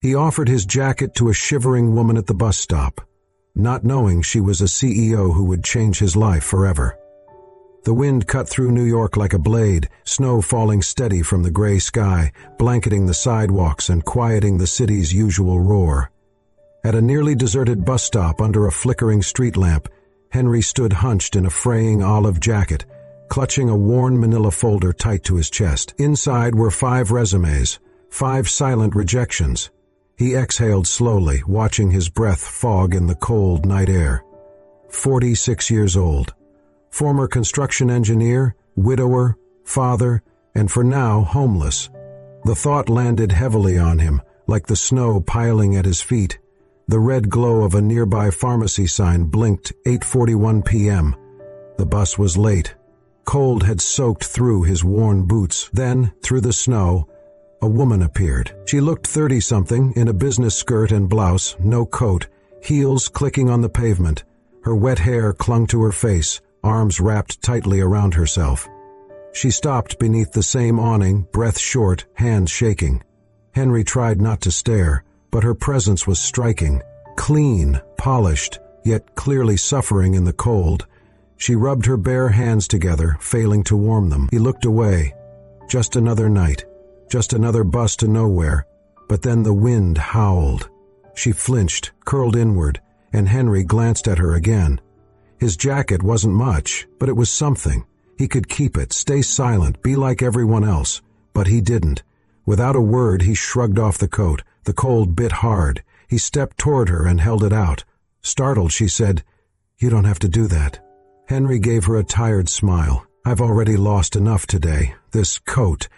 He offered his jacket to a shivering woman at the bus stop, not knowing she was a CEO who would change his life forever. The wind cut through New York like a blade, snow falling steady from the gray sky, blanketing the sidewalks and quieting the city's usual roar. At a nearly deserted bus stop under a flickering street lamp, Henry stood hunched in a fraying olive jacket, clutching a worn manila folder tight to his chest. Inside were 5 resumes, 5 silent rejections. He exhaled slowly, watching his breath fog in the cold night air. 46 years old. Former construction engineer, widower, father, and for now homeless. The thought landed heavily on him, like the snow piling at his feet. The red glow of a nearby pharmacy sign blinked 8:41 p.m. The bus was late. Cold had soaked through his worn boots. Then, through the snow, a woman appeared. She looked 30-something, in a business skirt and blouse, no coat, heels clicking on the pavement. Her wet hair clung to her face, arms wrapped tightly around herself. She stopped beneath the same awning, breath short, hands shaking. Henry tried not to stare, but her presence was striking. Clean, polished, yet clearly suffering in the cold. She rubbed her bare hands together, failing to warm them. He looked away. Just another night. Just another bus to nowhere. But then the wind howled. She flinched, curled inward, and Henry glanced at her again. His jacket wasn't much, but it was something. He could keep it, stay silent, be like everyone else. But he didn't. Without a word, he shrugged off the coat. The cold bit hard. He stepped toward her and held it out. Startled, she said, "You don't have to do that." Henry gave her a tired smile. "I've already lost enough today. This coat,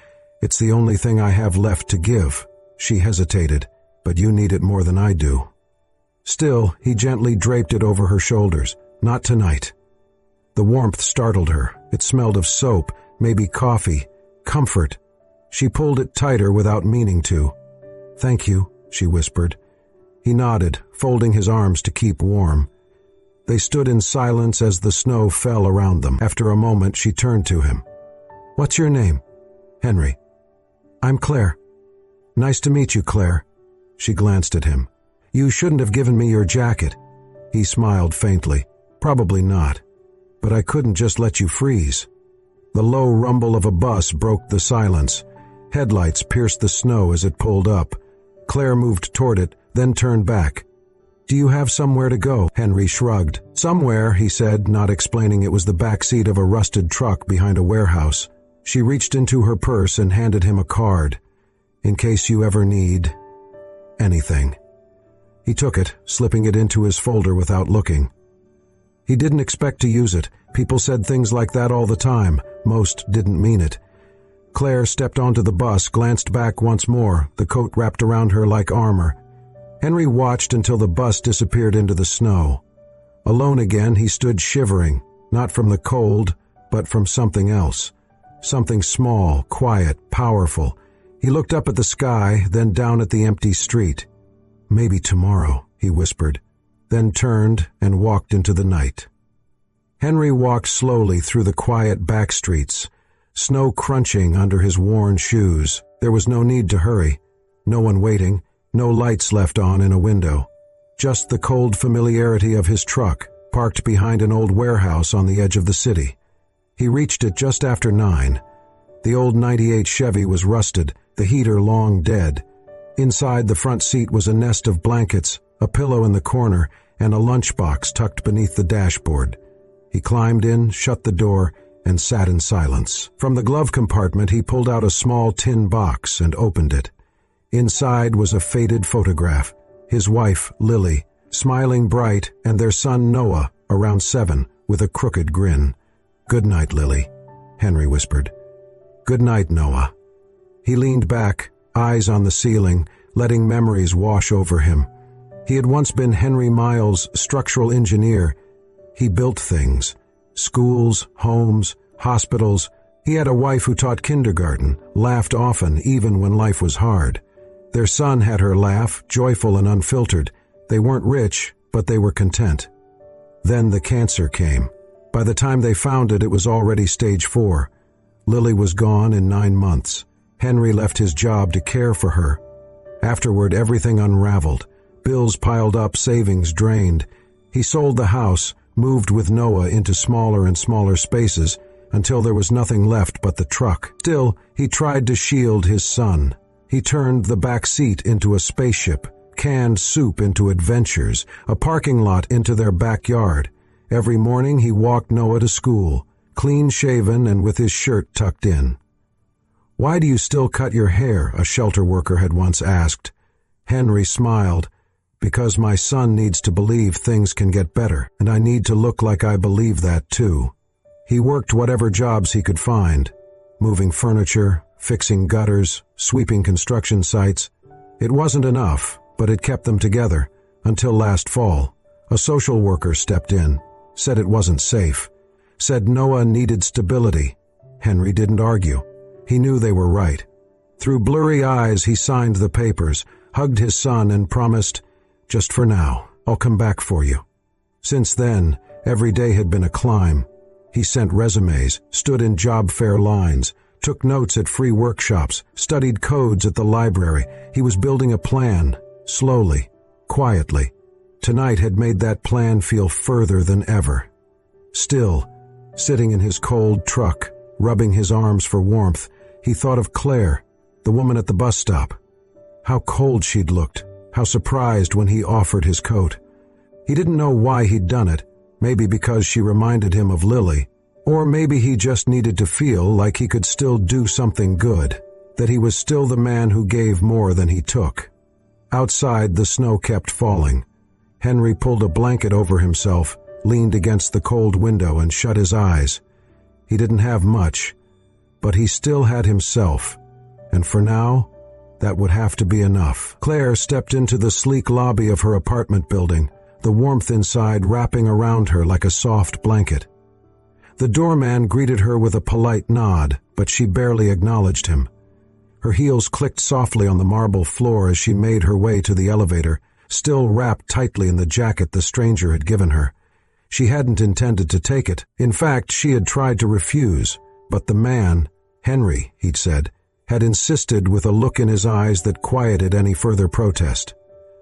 it's the only thing I have left to give." She hesitated. "But you need it more than I do." Still, he gently draped it over her shoulders. "Not tonight." The warmth startled her. It smelled of soap, maybe coffee, comfort. She pulled it tighter without meaning to. "Thank you," she whispered. He nodded, folding his arms to keep warm. They stood in silence as the snow fell around them. After a moment, she turned to him. "What's your name?" "Henry." "I'm Claire." "Nice to meet you, Claire." She glanced at him. "You shouldn't have given me your jacket." He smiled faintly. "Probably not. But I couldn't just let you freeze." The low rumble of a bus broke the silence. Headlights pierced the snow as it pulled up. Claire moved toward it, then turned back. "Do you have somewhere to go?" Henry shrugged. "Somewhere," he said, not explaining it was the back seat of a rusted truck behind a warehouse. She reached into her purse and handed him a card. "In case you ever need anything." He took it, slipping it into his folder without looking. He didn't expect to use it. People said things like that all the time. Most didn't mean it. Claire stepped onto the bus, glanced back once more, the coat wrapped around her like armor. Henry watched until the bus disappeared into the snow. Alone again, he stood shivering, not from the cold, but from something else. Something small, quiet, powerful. He looked up at the sky, then down at the empty street. "Maybe tomorrow," he whispered, then turned and walked into the night. Henry walked slowly through the quiet back streets, snow crunching under his worn shoes. There was no need to hurry. No one waiting, no lights left on in a window. Just the cold familiarity of his truck, parked behind an old warehouse on the edge of the city. He reached it just after 9. The old '98 Chevy was rusted, the heater long dead. Inside the front seat was a nest of blankets, a pillow in the corner, and a lunchbox tucked beneath the dashboard. He climbed in, shut the door, and sat in silence. From the glove compartment he pulled out a small tin box and opened it. Inside was a faded photograph, his wife, Lily, smiling bright, and their son Noah, around 7, with a crooked grin. "Good night, Lily," Henry whispered. "Good night, Noah." He leaned back, eyes on the ceiling, letting memories wash over him. He had once been Henry Miles, structural engineer. He built things. Schools, homes, hospitals. He had a wife who taught kindergarten, laughed often even when life was hard. Their son had her laugh, joyful and unfiltered. They weren't rich, but they were content. Then the cancer came. By the time they found it, it was already stage 4. Lily was gone in 9 months. Henry left his job to care for her. Afterward, everything unraveled. Bills piled up, savings drained. He sold the house, moved with Noah into smaller and smaller spaces, until there was nothing left but the truck. Still, he tried to shield his son. He turned the back seat into a spaceship, canned soup into adventures, a parking lot into their backyard. Every morning he walked Noah to school, clean-shaven and with his shirt tucked in. "Why do you still cut your hair?" a shelter worker had once asked. Henry smiled. "Because my son needs to believe things can get better, and I need to look like I believe that too." He worked whatever jobs he could find, moving furniture, fixing gutters, sweeping construction sites. It wasn't enough, but it kept them together, until last fall. A social worker stepped in, said it wasn't safe, said Noah needed stability. Henry didn't argue. He knew they were right. Through blurry eyes, he signed the papers, hugged his son, and promised, "Just for now, I'll come back for you." Since then, every day had been a climb. He sent resumes, stood in job fair lines, took notes at free workshops, studied codes at the library. He was building a plan, slowly, quietly. Tonight had made that plan feel further than ever. Still, sitting in his cold truck, rubbing his arms for warmth, he thought of Claire, the woman at the bus stop. How cold she'd looked, how surprised when he offered his coat. He didn't know why he'd done it, maybe because she reminded him of Lily, or maybe he just needed to feel like he could still do something good, that he was still the man who gave more than he took. Outside, the snow kept falling. Henry pulled a blanket over himself, leaned against the cold window, and shut his eyes. He didn't have much, but he still had himself, and for now, that would have to be enough. Claire stepped into the sleek lobby of her apartment building, the warmth inside wrapping around her like a soft blanket. The doorman greeted her with a polite nod, but she barely acknowledged him. Her heels clicked softly on the marble floor as she made her way to the elevator, still wrapped tightly in the jacket the stranger had given her. She hadn't intended to take it. In fact, she had tried to refuse, but the man, Henry, he'd said, had insisted with a look in his eyes that quieted any further protest.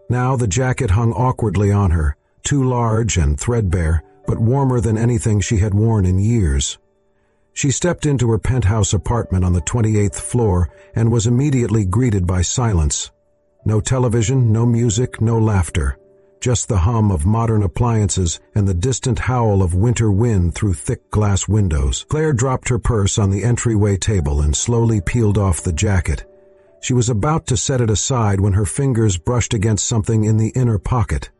Now the jacket hung awkwardly on her, too large and threadbare, but warmer than anything she had worn in years. She stepped into her penthouse apartment on the 28th floor and was immediately greeted by silence. No television, no music, no laughter. Just the hum of modern appliances and the distant howl of winter wind through thick glass windows. Claire dropped her purse on the entryway table and slowly peeled off the jacket. She was about to set it aside when her fingers brushed against something in the inner pocket.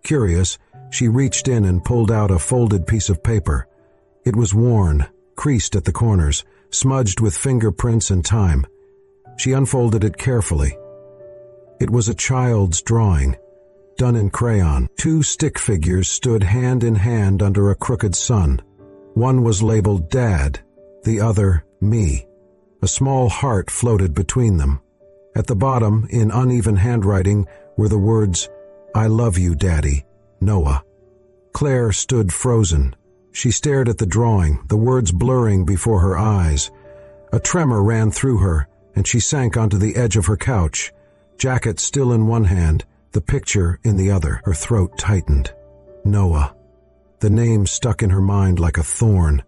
Curious, she reached in and pulled out a folded piece of paper. It was worn, creased at the corners, smudged with fingerprints and time. She unfolded it carefully. It was a child's drawing, done in crayon. Two stick figures stood hand in hand under a crooked sun. One was labeled Dad, the other Me. A small heart floated between them. At the bottom, in uneven handwriting, were the words, "I love you, Daddy, Noah." Claire stood frozen. She stared at the drawing, the words blurring before her eyes. A tremor ran through her, and she sank onto the edge of her couch, jacket still in one hand, the picture in the other. Her throat tightened. Noah. The name stuck in her mind like a thorn.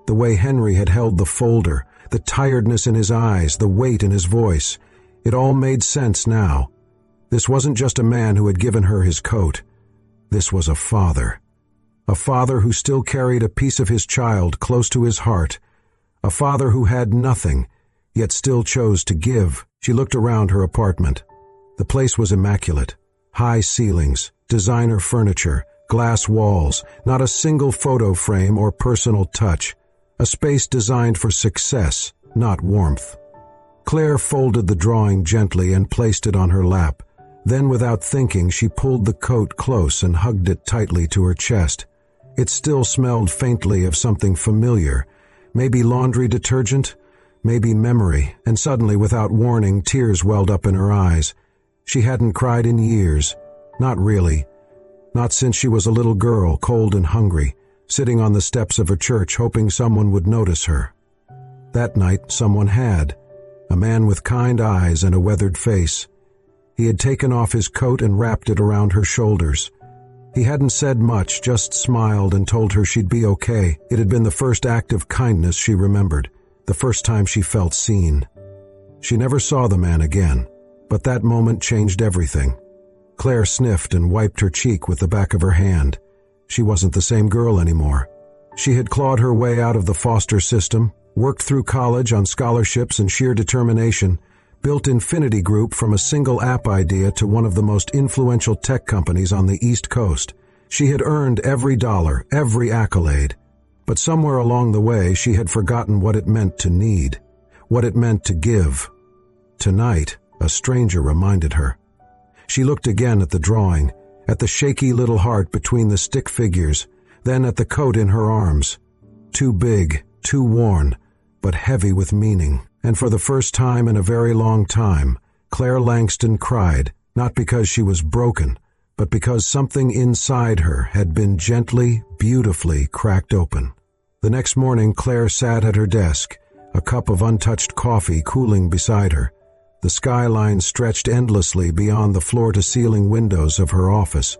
The way Henry had held the folder, the tiredness in his eyes, the weight in his voice. It all made sense now. This wasn't just a man who had given her his coat. This was a father. A father who still carried a piece of his child close to his heart. A father who had nothing, yet still chose to give. She looked around her apartment. The place was immaculate. High ceilings, designer furniture, glass walls, not a single photo frame or personal touch. A space designed for success, not warmth. Claire folded the drawing gently and placed it on her lap. Then, without thinking, she pulled the coat close and hugged it tightly to her chest. It still smelled faintly of something familiar, maybe laundry detergent, maybe memory, and suddenly, without warning, tears welled up in her eyes. She hadn't cried in years. Not really. Not since she was a little girl, cold and hungry, sitting on the steps of a church hoping someone would notice her. That night, someone had. A man with kind eyes and a weathered face. He had taken off his coat and wrapped it around her shoulders. He hadn't said much, just smiled and told her she'd be okay. It had been the first act of kindness she remembered, the first time she felt seen. She never saw the man again, but that moment changed everything. Claire sniffed and wiped her cheek with the back of her hand. She wasn't the same girl anymore. She had clawed her way out of the foster system, worked through college on scholarships and sheer determination, built Infinity Group from a single app idea to one of the most influential tech companies on the East Coast. She had earned every dollar, every accolade. But somewhere along the way, she had forgotten what it meant to need, what it meant to give. Tonight, a stranger reminded her. She looked again at the drawing, at the shaky little heart between the stick figures, then at the coat in her arms. Too big, too worn, but heavy with meaning. And for the first time in a very long time, Claire Langston cried, not because she was broken, but because something inside her had been gently, beautifully cracked open. The next morning, Claire sat at her desk, a cup of untouched coffee cooling beside her. The skyline stretched endlessly beyond the floor-to-ceiling windows of her office,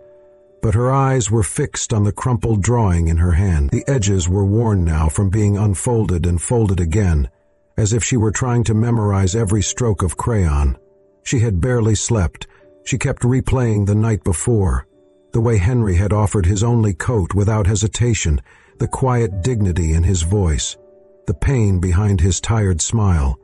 but her eyes were fixed on the crumpled drawing in her hand. The edges were worn now from being unfolded and folded again, as if she were trying to memorize every stroke of crayon. She had barely slept. She kept replaying the night before, the way Henry had offered his only coat without hesitation, the quiet dignity in his voice, the pain behind his tired smile.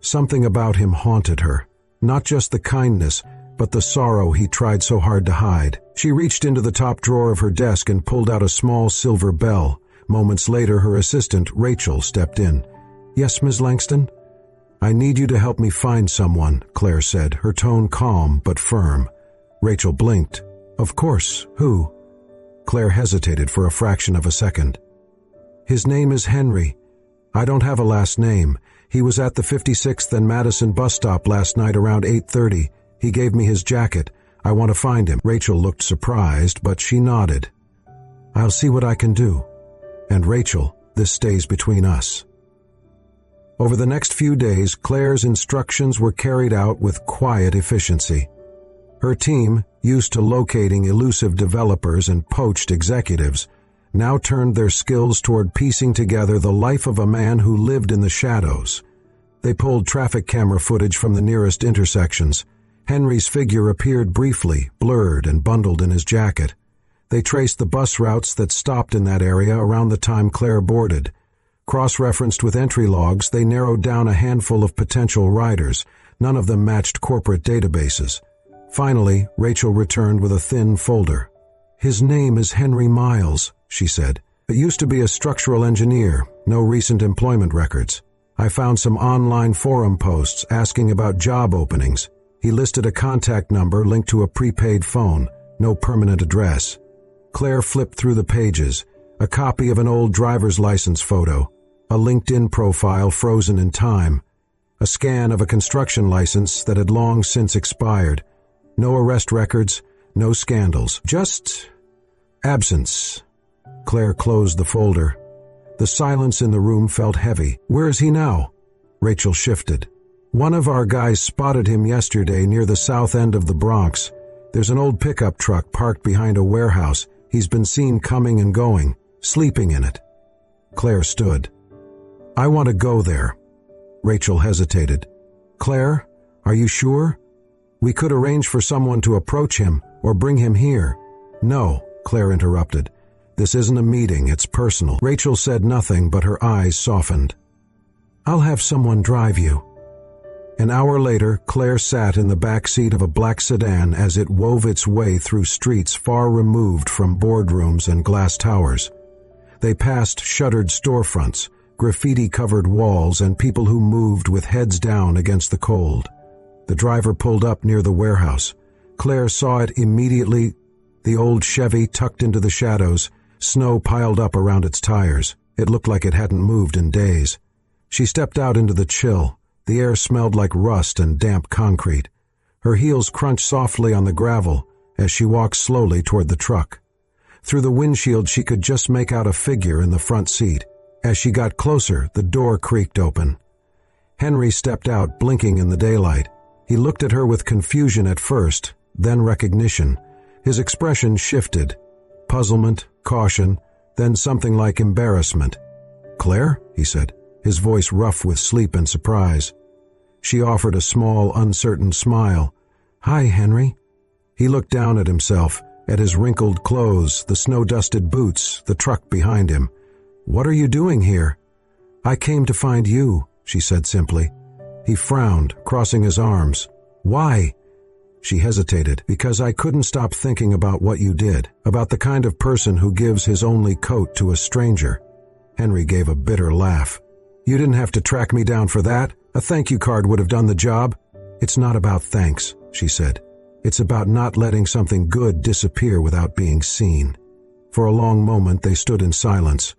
Something about him haunted her, not just the kindness, but the sorrow he tried so hard to hide. She reached into the top drawer of her desk and pulled out a small silver bell. Moments later, her assistant, Rachel, stepped in. "Yes, Ms. Langston?" "I need you to help me find someone," Claire said, her tone calm but firm. Rachel blinked. "Of course. Who?" Claire hesitated for a fraction of a second. "His name is Henry. I don't have a last name. He was at the 56th and Madison bus stop last night around 8:30. He gave me his jacket. I want to find him." Rachel looked surprised, but she nodded. "I'll see what I can do. And Rachel, this stays between us." Over the next few days, Claire's instructions were carried out with quiet efficiency. Her team, used to locating elusive developers and poached executives, now turned their skills toward piecing together the life of a man who lived in the shadows. They pulled traffic camera footage from the nearest intersections. Henry's figure appeared briefly, blurred and bundled in his jacket. They traced the bus routes that stopped in that area around the time Claire boarded. Cross-referenced with entry logs, they narrowed down a handful of potential riders. None of them matched corporate databases. Finally, Rachel returned with a thin folder. "His name is Henry Miles," she said. "It used to be a structural engineer, no recent employment records. I found some online forum posts asking about job openings. He listed a contact number linked to a prepaid phone, no permanent address." Claire flipped through the pages. A copy of an old driver's license photo, a LinkedIn profile frozen in time, a scan of a construction license that had long since expired. No arrest records, no scandals, just absence. Claire closed the folder. The silence in the room felt heavy. "Where is he now?" Rachel shifted. "One of our guys spotted him yesterday near the south end of the Bronx. There's an old pickup truck parked behind a warehouse. He's been seen coming and going, sleeping in it." Claire stood. "I want to go there." Rachel hesitated. "Claire, are you sure? We could arrange for someone to approach him or bring him here." "No," Claire interrupted. "This isn't a meeting, it's personal." Rachel said nothing, but her eyes softened. "I'll have someone drive you." An hour later, Claire sat in the back seat of a black sedan as it wove its way through streets far removed from boardrooms and glass towers. They passed shuttered storefronts, graffiti-covered walls, and people who moved with heads down against the cold. The driver pulled up near the warehouse. Claire saw it immediately. The old Chevy tucked into the shadows, snow piled up around its tires. It looked like it hadn't moved in days. She stepped out into the chill. The air smelled like rust and damp concrete. Her heels crunched softly on the gravel as she walked slowly toward the truck. Through the windshield, she could just make out a figure in the front seat. As she got closer, the door creaked open. Henry stepped out, blinking in the daylight. He looked at her with confusion at first, then recognition. His expression shifted. Puzzlement, caution, then something like embarrassment. "Claire?" he said, his voice rough with sleep and surprise. She offered a small, uncertain smile. "Hi, Henry." He looked down at himself, at his wrinkled clothes, the snow-dusted boots, the truck behind him. "What are you doing here?" "I came to find you," she said simply. He frowned, crossing his arms. "Why?" She hesitated. "Because I couldn't stop thinking about what you did, about the kind of person who gives his only coat to a stranger." Henry gave a bitter laugh. "You didn't have to track me down for that. A thank you card would have done the job." "It's not about thanks," she said. "It's about not letting something good disappear without being seen." For a long moment they stood in silence.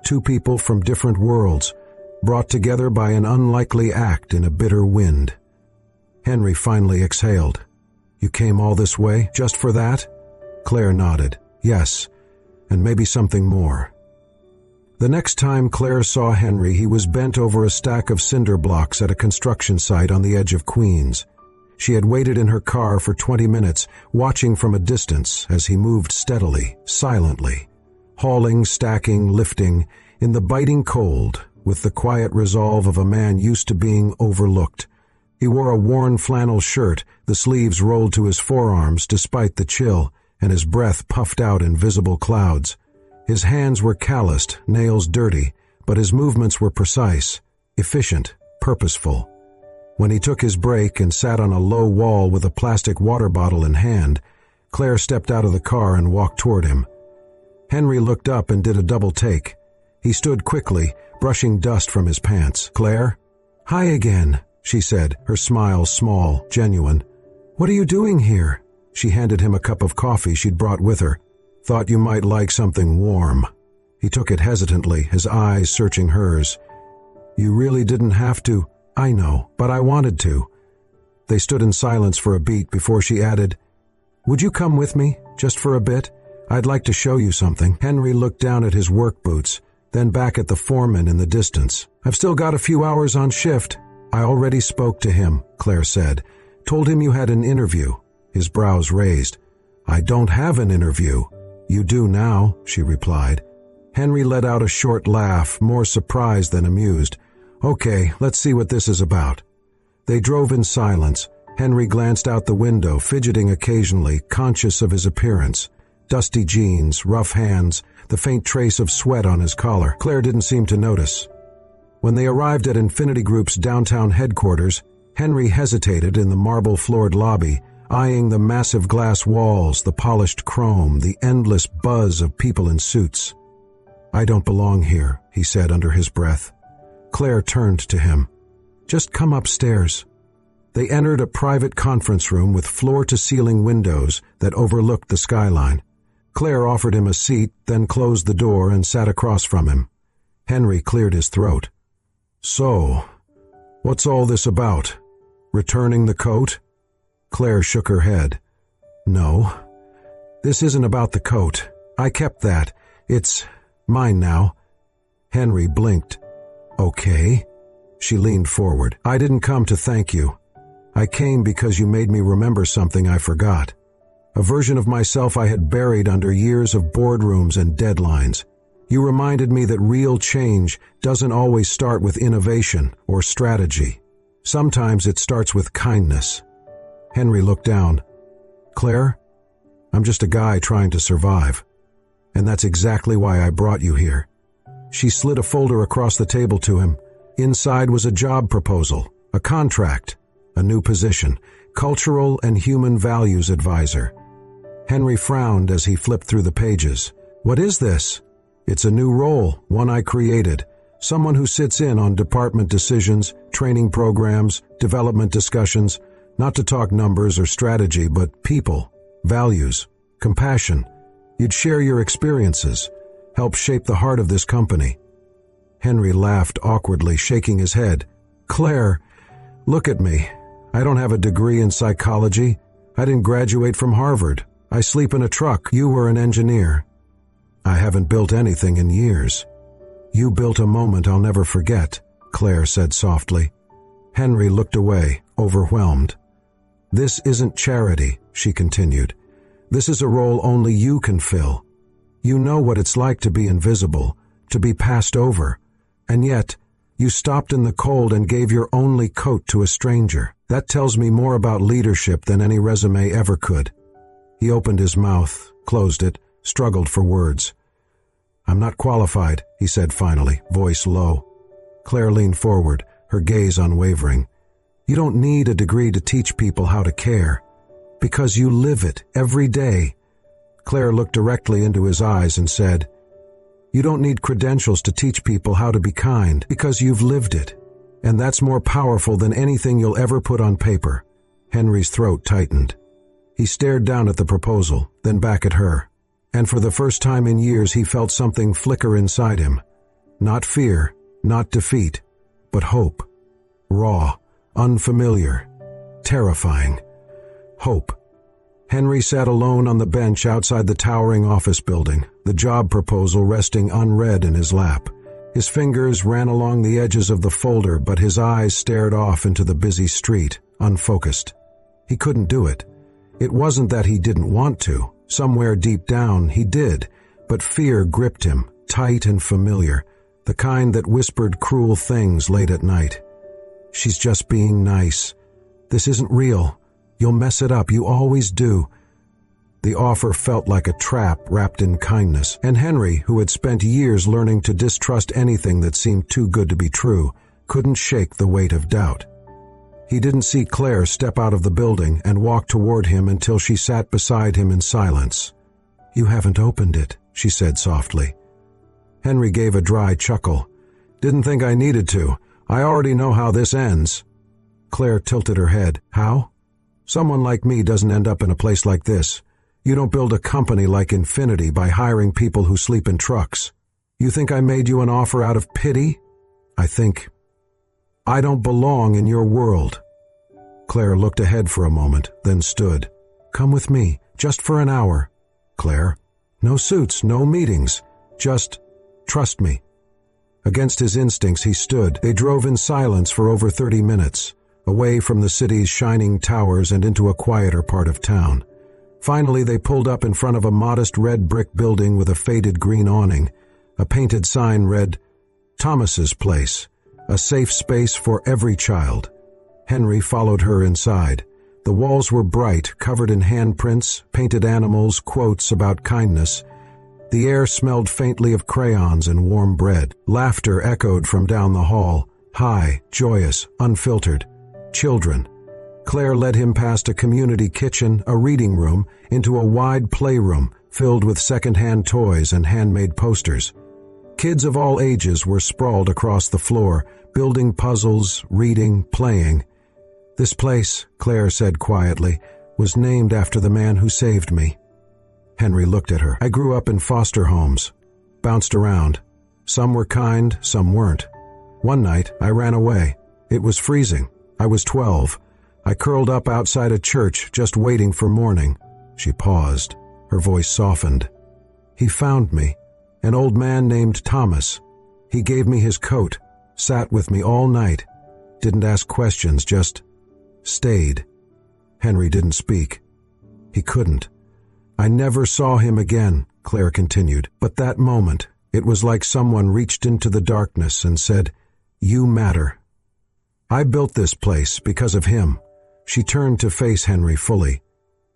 Two people from different worlds, brought together by an unlikely act in a bitter wind. Henry finally exhaled. "You came all this way, just for that?" Claire nodded. "Yes, and maybe something more." The next time Claire saw Henry, he was bent over a stack of cinder blocks at a construction site on the edge of Queens. She had waited in her car for 20 minutes, watching from a distance as he moved steadily, silently, hauling, stacking, lifting, in the biting cold, with the quiet resolve of a man used to being overlooked. He wore a worn flannel shirt, the sleeves rolled to his forearms despite the chill, and his breath puffed out in visible clouds. His hands were calloused, nails dirty, but his movements were precise, efficient, purposeful. When he took his break and sat on a low wall with a plastic water bottle in hand, Claire stepped out of the car and walked toward him. Henry looked up and did a double take. He stood quickly, brushing dust from his pants. "Claire?" "Hi again," she said, her smile small, genuine. "What are you doing here?" She handed him a cup of coffee she'd brought with her. "Thought you might like something warm." He took it hesitantly, his eyes searching hers. "You really didn't have to." "I know, but I wanted to." They stood in silence for a beat before she added, "Would you come with me, just for a bit? I'd like to show you something." Henry looked down at his work boots, then back at the foreman in the distance. "I've still got a few hours on shift." "I already spoke to him," Claire said. "Told him you had an interview." His brows raised. "I don't have an interview." "You do now," she replied. Henry let out a short laugh, more surprised than amused. "Okay, let's see what this is about." They drove in silence. Henry glanced out the window, fidgeting occasionally, conscious of his appearance. Dusty jeans, rough hands, the faint trace of sweat on his collar. Claire didn't seem to notice. When they arrived at Infinity Group's downtown headquarters, Henry hesitated in the marble-floored lobby, eyeing the massive glass walls, the polished chrome, the endless buzz of people in suits. "I don't belong here," he said under his breath. Claire turned to him. "Just come upstairs." They entered a private conference room with floor-to-ceiling windows that overlooked the skyline. Claire offered him a seat, then closed the door and sat across from him. Henry cleared his throat. "So, what's all this about? Returning the coat?" Claire shook her head. "No, this isn't about the coat. I kept that. It's mine now." Henry blinked. "Okay." She leaned forward. "I didn't come to thank you. I came because you made me remember something I forgot. A version of myself I had buried under years of boardrooms and deadlines. You reminded me that real change doesn't always start with innovation or strategy. Sometimes it starts with kindness." Henry looked down. "Claire, I'm just a guy trying to survive. And that's exactly why I brought you here." She slid a folder across the table to him. Inside was a job proposal, a contract, a new position, Cultural and Human Values Advisor. Henry frowned as he flipped through the pages. "What is this?" "It's a new role, one I created. Someone who sits in on department decisions, training programs, development discussions, not to talk numbers or strategy, but people, values, compassion. You'd share your experiences, help shape the heart of this company." Henry laughed awkwardly, shaking his head. "Claire, look at me. I don't have a degree in psychology. I didn't graduate from Harvard. I sleep in a truck. You were an engineer. I haven't built anything in years." "You built a moment I'll never forget," Claire said softly. Henry looked away, overwhelmed. "This isn't charity," she continued. "This is a role only you can fill. You know what it's like to be invisible, to be passed over, and yet you stopped in the cold and gave your only coat to a stranger. That tells me more about leadership than any resume ever could." He opened his mouth, closed it, struggled for words. "I'm not qualified," he said finally, voice low. Claire leaned forward, her gaze unwavering. "You don't need a degree to teach people how to care, because you live it every day." Claire looked directly into his eyes and said, "You don't need credentials to teach people how to be kind, because you've lived it. And that's more powerful than anything you'll ever put on paper." Henry's throat tightened. He stared down at the proposal, then back at her. And for the first time in years he felt something flicker inside him. Not fear, not defeat, but hope. Raw, unfamiliar, terrifying. Hope. Henry sat alone on the bench outside the towering office building, the job proposal resting unread in his lap. His fingers ran along the edges of the folder, but his eyes stared off into the busy street, unfocused. He couldn't do it. It wasn't that he didn't want to. Somewhere deep down he did, but fear gripped him, tight and familiar, the kind that whispered cruel things late at night. "She's just being nice. This isn't real. You'll mess it up, you always do." The offer felt like a trap wrapped in kindness, and Henry, who had spent years learning to distrust anything that seemed too good to be true, couldn't shake the weight of doubt. He didn't see Claire step out of the building and walk toward him until she sat beside him in silence. "You haven't opened it," she said softly. Henry gave a dry chuckle. "Didn't think I needed to. I already know how this ends." Claire tilted her head. "How?" "Someone like me doesn't end up in a place like this. You don't build a company like Infinity by hiring people who sleep in trucks. You think I made you an offer out of pity? I think I don't belong in your world." Claire looked ahead for a moment, then stood. "Come with me, just for an hour." "Claire?" "No suits, no meetings. Just trust me." Against his instincts he stood. They drove in silence for over 30 minutes, away from the city's shining towers and into a quieter part of town. Finally they pulled up in front of a modest red brick building with a faded green awning. A painted sign read, "Thomas's Place, a safe space for every child." Henry followed her inside. The walls were bright, covered in handprints, painted animals, quotes about kindness. The air smelled faintly of crayons and warm bread. Laughter echoed from down the hall, high, joyous, unfiltered. Children. Claire led him past a community kitchen, a reading room, into a wide playroom filled with second-hand toys and handmade posters. Kids of all ages were sprawled across the floor, building puzzles, reading, playing. "This place," Claire said quietly, "was named after the man who saved me." Henry looked at her. "I grew up in foster homes. Bounced around. Some were kind, some weren't. One night, I ran away. It was freezing. I was 12. I curled up outside a church, just waiting for morning." She paused. Her voice softened. "He found me. An old man named Thomas. He gave me his coat, sat with me all night. Didn't ask questions, just stayed." Henry didn't speak. He couldn't. "I never saw him again," Claire continued, "but that moment, it was like someone reached into the darkness and said, 'You matter.' I built this place because of him." She turned to face Henry fully.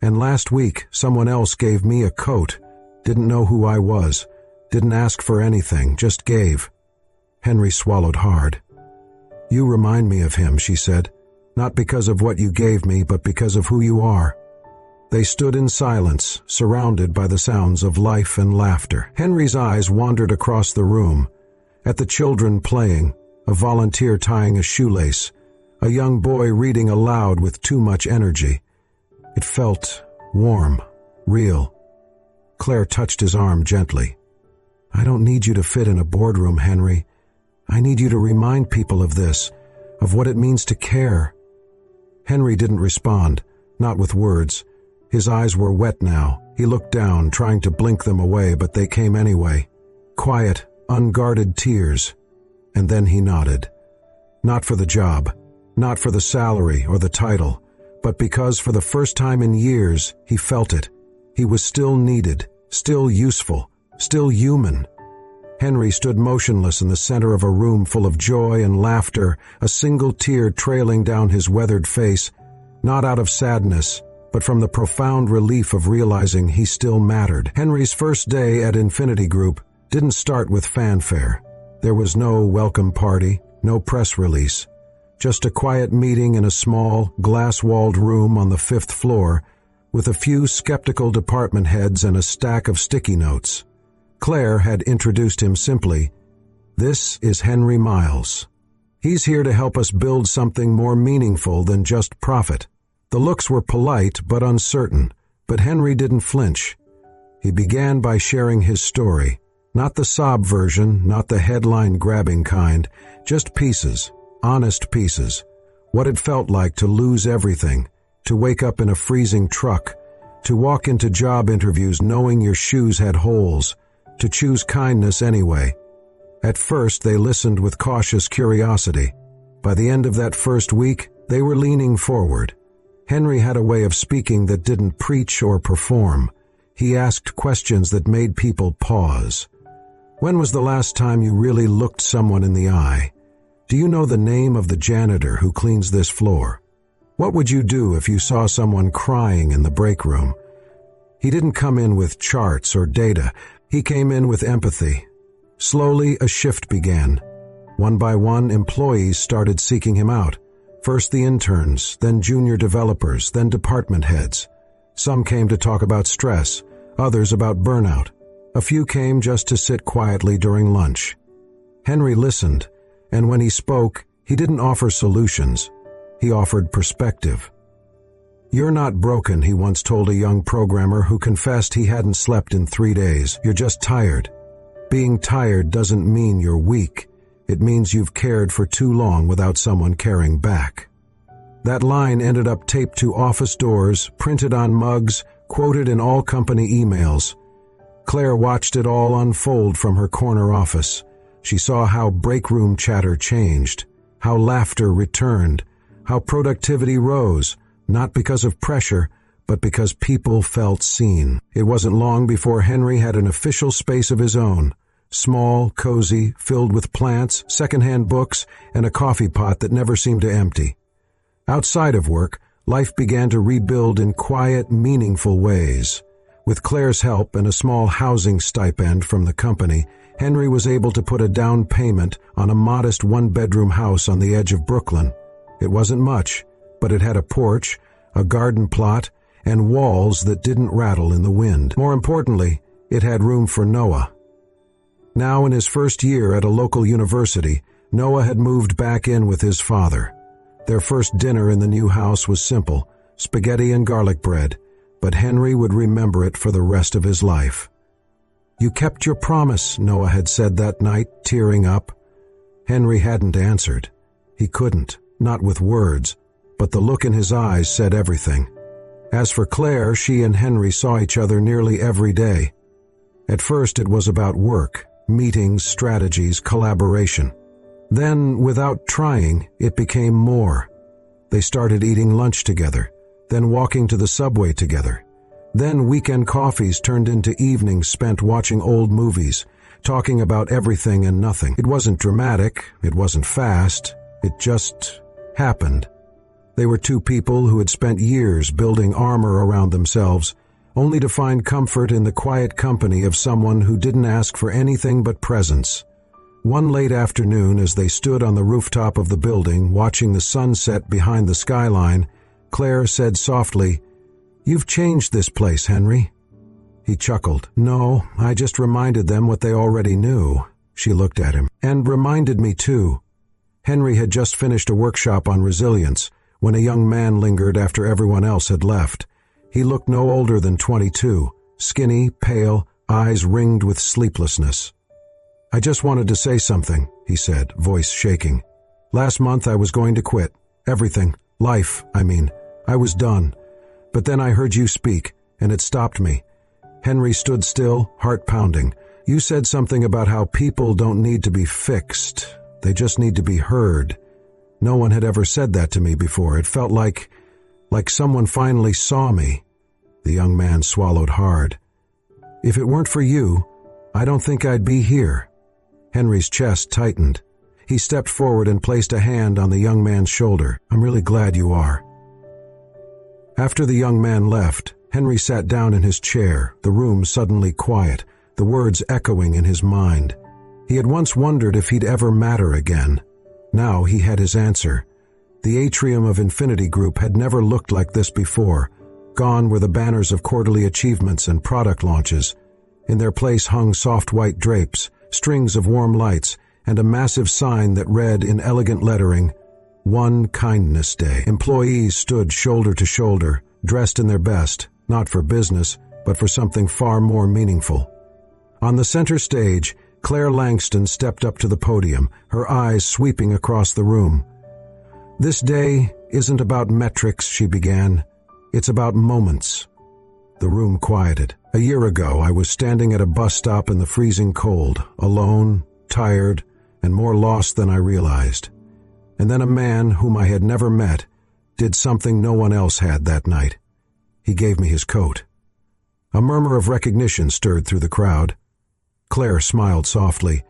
"And last week, someone else gave me a coat. Didn't know who I was. Didn't ask for anything, just gave." Henry swallowed hard. "You remind me of him," she said. "Not because of what you gave me, but because of who you are." They stood in silence, surrounded by the sounds of life and laughter. Henry's eyes wandered across the room, at the children playing, a volunteer tying a shoelace, a young boy reading aloud with too much energy. It felt warm, real. Claire touched his arm gently. "I don't need you to fit in a boardroom, Henry. I need you to remind people of this, of what it means to care." Henry didn't respond, not with words. His eyes were wet now. He looked down, trying to blink them away, but they came anyway. Quiet, unguarded tears. And then he nodded. Not for the job, not for the salary or the title, but because for the first time in years he felt it. He was still needed, still useful, still human. Henry stood motionless in the center of a room full of joy and laughter, a single tear trailing down his weathered face, not out of sadness, but from the profound relief of realizing he still mattered. Henry's first day at Infinity Group didn't start with fanfare. There was no welcome party, no press release, just a quiet meeting in a small, glass-walled room on the 5th floor with a few skeptical department heads and a stack of sticky notes. Claire had introduced him simply, "This is Henry Miles. He's here to help us build something more meaningful than just profit." The looks were polite but uncertain, but Henry didn't flinch. He began by sharing his story, not the sob version, not the headline-grabbing kind, just pieces, honest pieces. What it felt like to lose everything, to wake up in a freezing truck, to walk into job interviews knowing your shoes had holes, to choose kindness anyway. At first, they listened with cautious curiosity. By the end of that first week, they were leaning forward. Henry had a way of speaking that didn't preach or perform. He asked questions that made people pause. When was the last time you really looked someone in the eye? Do you know the name of the janitor who cleans this floor? What would you do if you saw someone crying in the break room? He didn't come in with charts or data. He came in with empathy. Slowly, a shift began. One by one, employees started seeking him out. First the interns, then junior developers, then department heads. Some came to talk about stress, others about burnout. A few came just to sit quietly during lunch. Henry listened, and when he spoke, he didn't offer solutions. He offered perspective. "You're not broken," he once told a young programmer who confessed he hadn't slept in 3 days. "You're just tired. Being tired doesn't mean you're weak. It means you've cared for too long without someone caring back." That line ended up taped to office doors, printed on mugs, quoted in all company emails. Claire watched it all unfold from her corner office. She saw how break room chatter changed, how laughter returned, how productivity rose, not because of pressure, but because people felt seen. It wasn't long before Henry had an official space of his own, small, cozy, filled with plants, secondhand books, and a coffee pot that never seemed to empty. Outside of work, life began to rebuild in quiet, meaningful ways. With Claire's help and a small housing stipend from the company, Henry was able to put a down payment on a modest one-bedroom house on the edge of Brooklyn. It wasn't much, but it had a porch, a garden plot, and walls that didn't rattle in the wind. More importantly, it had room for Noah. Now in his first year at a local university, Noah had moved back in with his father. Their first dinner in the new house was simple, spaghetti and garlic bread, but Henry would remember it for the rest of his life. "You kept your promise," Noah had said that night, tearing up. Henry hadn't answered. He couldn't, not with words, but the look in his eyes said everything. As for Claire, she and Henry saw each other nearly every day. At first it was about work, meetings, strategies, collaboration. Then, without trying, it became more. They started eating lunch together, then walking to the subway together. Then weekend coffees turned into evenings spent watching old movies, talking about everything and nothing. It wasn't dramatic, it wasn't fast, it just happened. They were two people who had spent years building armor around themselves, only to find comfort in the quiet company of someone who didn't ask for anything but presence. One late afternoon, as they stood on the rooftop of the building, watching the sunset behind the skyline, Claire said softly, "You've changed this place, Henry." He chuckled. "No, I just reminded them what they already knew." She looked at him. "And reminded me, too." Henry had just finished a workshop on resilience when a young man lingered after everyone else had left. He looked no older than 22, skinny, pale, eyes ringed with sleeplessness. "I just wanted to say something," he said, voice shaking. "Last month I was going to quit. Everything. Life, I mean. I was done. But then I heard you speak, and it stopped me." Henry stood still, heart pounding. "You said something about how people don't need to be fixed. They just need to be heard. No one had ever said that to me before. It felt like Like someone finally saw me. The young man swallowed hard. If it weren't for you, I don't think I'd be here. Henry's chest tightened. He stepped forward and placed a hand on the young man's shoulder. I'm really glad you are. After the young man left, Henry sat down in his chair, the room suddenly quiet, the words echoing in his mind. He had once wondered if he'd ever matter again. Now he had his answer. The atrium of Infinity Group had never looked like this before. Gone were the banners of quarterly achievements and product launches. In their place hung soft white drapes, strings of warm lights, and a massive sign that read in elegant lettering, One Kindness Day. Employees stood shoulder to shoulder, dressed in their best, not for business, but for something far more meaningful. On the center stage, Claire Langston stepped up to the podium, her eyes sweeping across the room. This day isn't about metrics, she began. It's about moments. The room quieted. A year ago, I was standing at a bus stop in the freezing cold, alone, tired, and more lost than I realized. And then a man whom I had never met did something no one else had that night. He gave me his coat. A murmur of recognition stirred through the crowd. Claire smiled softly.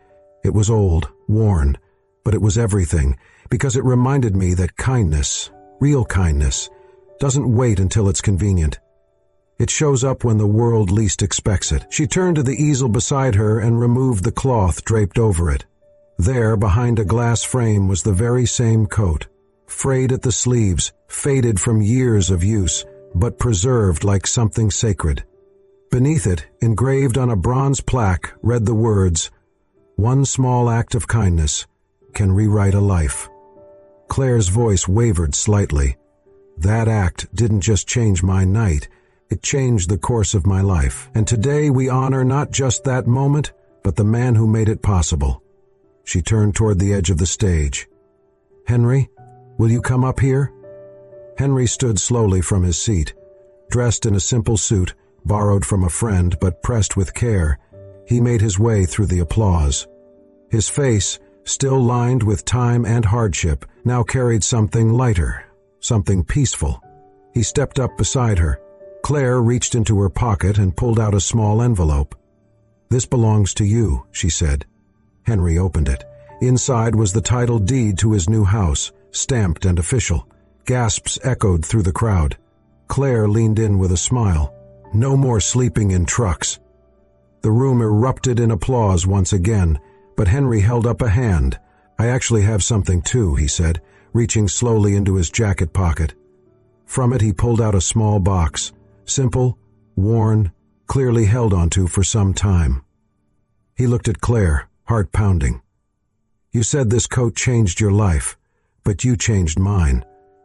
It was old, worn, but it was everything, because it reminded me that kindness, real kindness, doesn't wait until it's convenient. It shows up when the world least expects it. She turned to the easel beside her and removed the cloth draped over it. There, behind a glass frame, was the very same coat, frayed at the sleeves, faded from years of use, but preserved like something sacred. Beneath it, engraved on a bronze plaque, read the words, One small act of kindness can rewrite a life. Claire's voice wavered slightly. That act didn't just change my night, it changed the course of my life. And today we honor not just that moment, but the man who made it possible. She turned toward the edge of the stage. Henry, will you come up here? Henry stood slowly from his seat. Dressed in a simple suit, borrowed from a friend but pressed with care, he made his way through the applause. His face, still lined with time and hardship, now carried something lighter, something peaceful. He stepped up beside her. Claire reached into her pocket and pulled out a small envelope. This belongs to you, she said. Henry opened it. Inside was the title deed to his new house, stamped and official. Gasps echoed through the crowd. Claire leaned in with a smile. No more sleeping in trucks. The room erupted in applause once again, but Henry held up a hand. I actually have something too, he said, reaching slowly into his jacket pocket. From it he pulled out a small box, simple, worn, clearly held onto for some time. He looked at Claire, heart pounding. You said this coat changed your life, but you changed mine.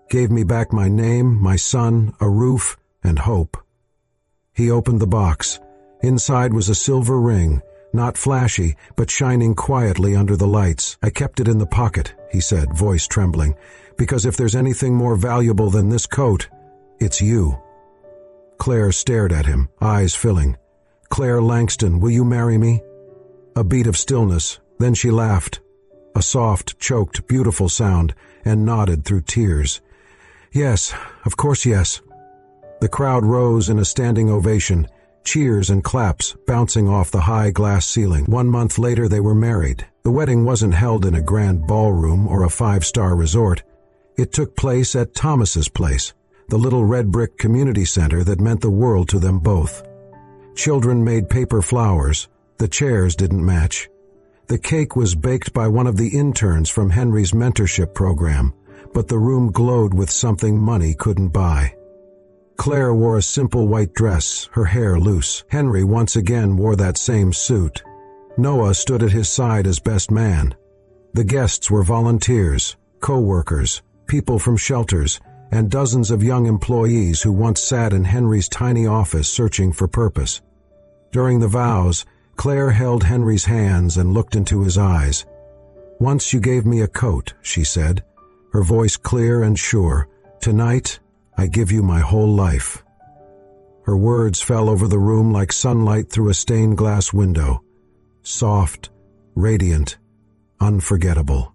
Gave me back my name, my son, a roof, and hope. He opened the box. Inside was a silver ring, not flashy, but shining quietly under the lights. I kept it in the pocket, he said, voice trembling, because if there's anything more valuable than this coat, it's you. Claire stared at him, eyes filling. Claire Langston, will you marry me? A beat of stillness, then she laughed. A soft, choked, beautiful sound, and nodded through tears. Yes, of course yes. The crowd rose in a standing ovation, cheers and claps bouncing off the high glass ceiling. 1 month later they were married. The wedding wasn't held in a grand ballroom or a 5-star resort. It took place at Thomas's place, the little red brick community center that meant the world to them both. Children made paper flowers. The chairs didn't match. The cake was baked by one of the interns from Henry's mentorship program, but the room glowed with something money couldn't buy. Claire wore a simple white dress, her hair loose. Henry once again wore that same suit. Noah stood at his side as best man. The guests were volunteers, co-workers, people from shelters, and dozens of young employees who once sat in Henry's tiny office searching for purpose. During the vows, Claire held Henry's hands and looked into his eyes. Once you gave me a coat, she said, her voice clear and sure. Tonight, I give you my whole life. Her words fell over the room like sunlight through a stained glass window. Soft, radiant, unforgettable.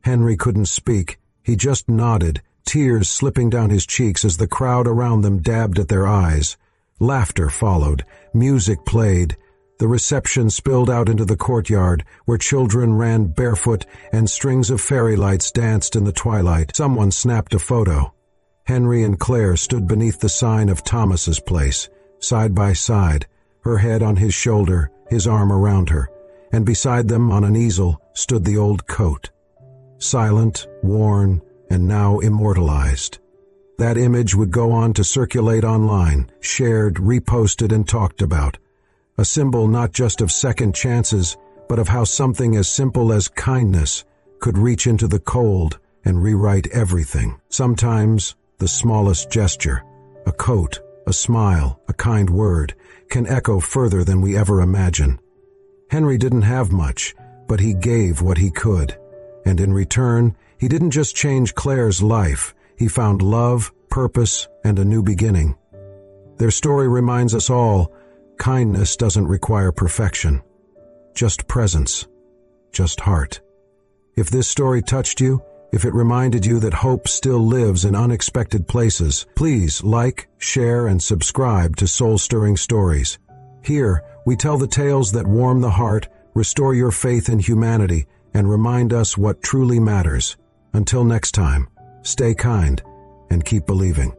Henry couldn't speak. He just nodded, tears slipping down his cheeks as the crowd around them dabbed at their eyes. Laughter followed, music played. The reception spilled out into the courtyard, where children ran barefoot and strings of fairy lights danced in the twilight. Someone snapped a photo. Henry and Claire stood beneath the sign of Thomas's place, side by side, her head on his shoulder, his arm around her, and beside them on an easel stood the old coat. Silent, worn, and now immortalized. That image would go on to circulate online, shared, reposted, and talked about. A symbol not just of second chances, but of how something as simple as kindness could reach into the cold and rewrite everything. Sometimes, the smallest gesture, a coat, a smile, a kind word, can echo further than we ever imagine. Henry didn't have much, but he gave what he could. And in return, he didn't just change Claire's life, he found love, purpose, and a new beginning. Their story reminds us all, kindness doesn't require perfection. Just presence. Just heart. If this story touched you, if it reminded you that hope still lives in unexpected places, please like, share, and subscribe to Soul-Stirring Stories. Here, we tell the tales that warm the heart, restore your faith in humanity, and remind us what truly matters. Until next time, stay kind and keep believing.